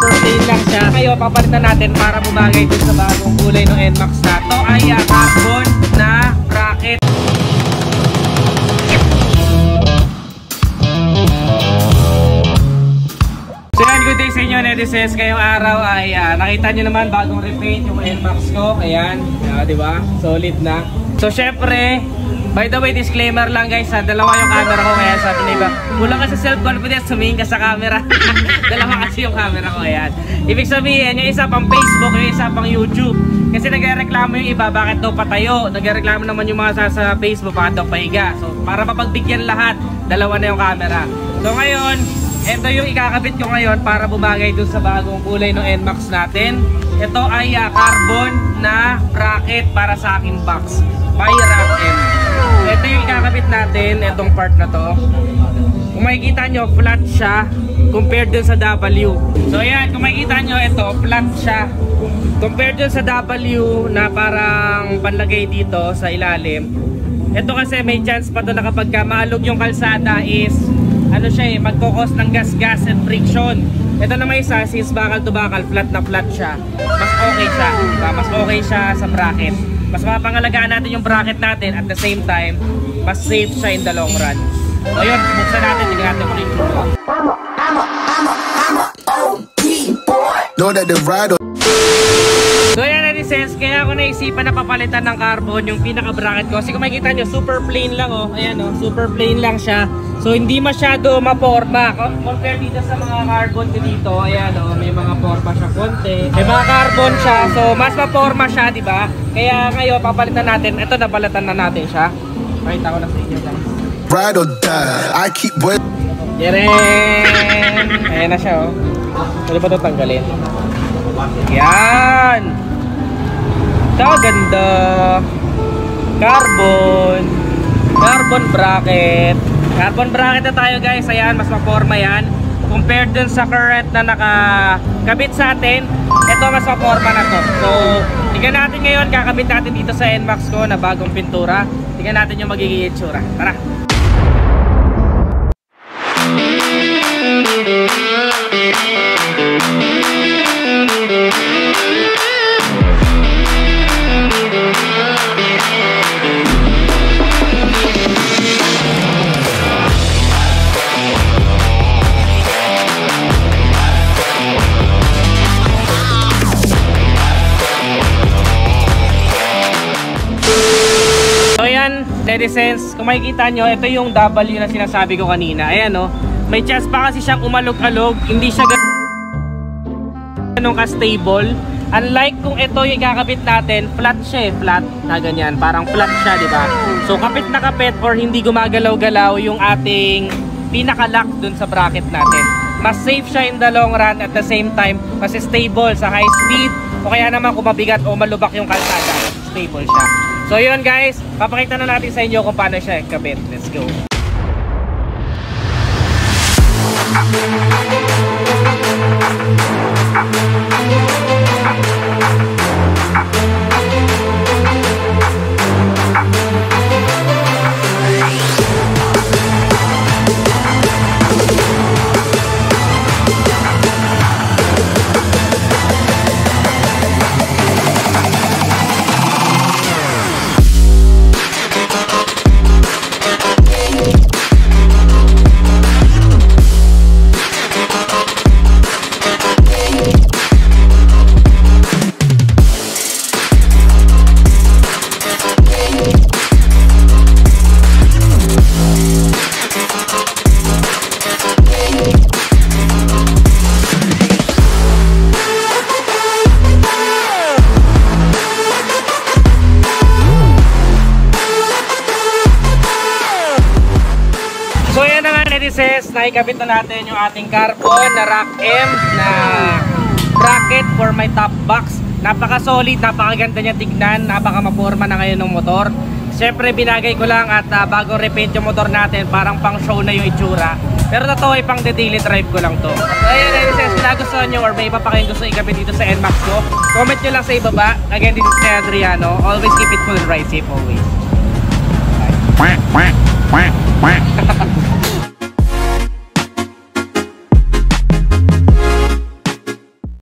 super plain lang siya. Ngayon, papalitan natin para bumagay dun sa bagong kulay ng NMAX na to ay carbon na bracket. So yan, good day sa inyo netizens. Ngayong araw ay nakita nyo naman bagong repaint yung NMAX ko. Ayan, diba? Solid na. So syempre, by the way, disclaimer lang guys, dalawa yung camera ko, kaya sabi na iba, kulang ka sa self-confidence, sumingin ka sa camera. Dalawa kasi yung camera ko, ayan. Ibig sabihin, yung isa pang Facebook, yung isa pang YouTube. Kasi nagreklamo yung iba, bakit daw patayo? Nagreklamo naman yung mga sa Facebook, bakit daw pahiga. So, para mapagbigyan lahat, dalawa na yung camera. So ngayon, ito yung ikakabit ko ngayon para bumagay dun sa bagong kulay ng NMAX natin. Ito ay carbon na bracket para sa aking box by RAK-M. Ito yung ikakabit natin, itong part na to. Kung makikita nyo, flat siya compared dun sa W. So ayan, kung makikita nyo, ito, flat siya compared dun sa W na parang panlagay dito sa ilalim. Ito kasi may chance pa to na kapag maalog yung kalsada is ano siya magkukos ng gas and friction. Ito na may isa, since bakal to bakal, flat na flat siya, mas okay siya. Mas okay siya sa bracket. Mas mapangalagaan natin yung bracket natin, at the same time mas safe siya in the long run. So yun, buksan natin, tignan natin kung yung tulo. So yan netizens, kaya ako naisipan na papalitan ng carbon yung pinaka bracket ko. Kasi kung makikita nyo, super plain lang oh. Ayan oh, super plain lang siya. So hindi masyado maporma compare dito sa mga carbon ko dito. Ayan oh, may mga forma siya konti. May mga carbon siya, so mas maporma siya, di ba? Kaya ngayon papalitan natin. Ito, napalitan na natin siya. Pakita ko na sa inyo guys. Ride or die, I keep waiting. Ayan na siya oh. Pwede ba ito tanggalin? Yan. Ganda. Carbon bracket. Carbon bracket na tayo guys. Ayan, mas maporma yan compared dun sa current na nakakabit sa atin. Ito mas maporma na to. So tingnan natin ngayon, kakabit natin dito sa NMAX ko na bagong pintura. Tingnan natin yung magiging itsura. Tara. Netizens, kung makikita nyo, ito yung W na sinasabi ko kanina. Ayan o, may chance pa kasi siyang umalog-alog. Hindi siya ganun ka-stable. Unlike kung ito yung ikakabit natin, flat siya eh, flat na ganyan. Parang flat siya, di ba? So kapit na kapit or hindi gumagalaw-galaw yung ating pinaka-lock dun sa bracket natin. Mas safe siya in the long run, at the same time mas stable sa high speed, o kaya naman kung mabigat o malubak yung kalsada, stable siya. So yun guys, papakita na natin sa inyo kung paano siya ikabit. Let's go. Naikabit na natin yung ating carbon na RAK-M na bracket for my top box. Napaka solid, napakaganda niya tignan, napaka maporma na ngayon ng motor. Siyempre binagay ko lang at bago repaint yung motor natin, parang pang show na yung itsura. Pero totoo ay pang daily drive ko lang to. Ayun, kung nagustuhan nyo or may iba pa kayong gusto ikabit dito sa NMAX ko, comment nyo lang sa ibaba. Again, this is Adriano. Always keep it cool and ride safe always. Bye.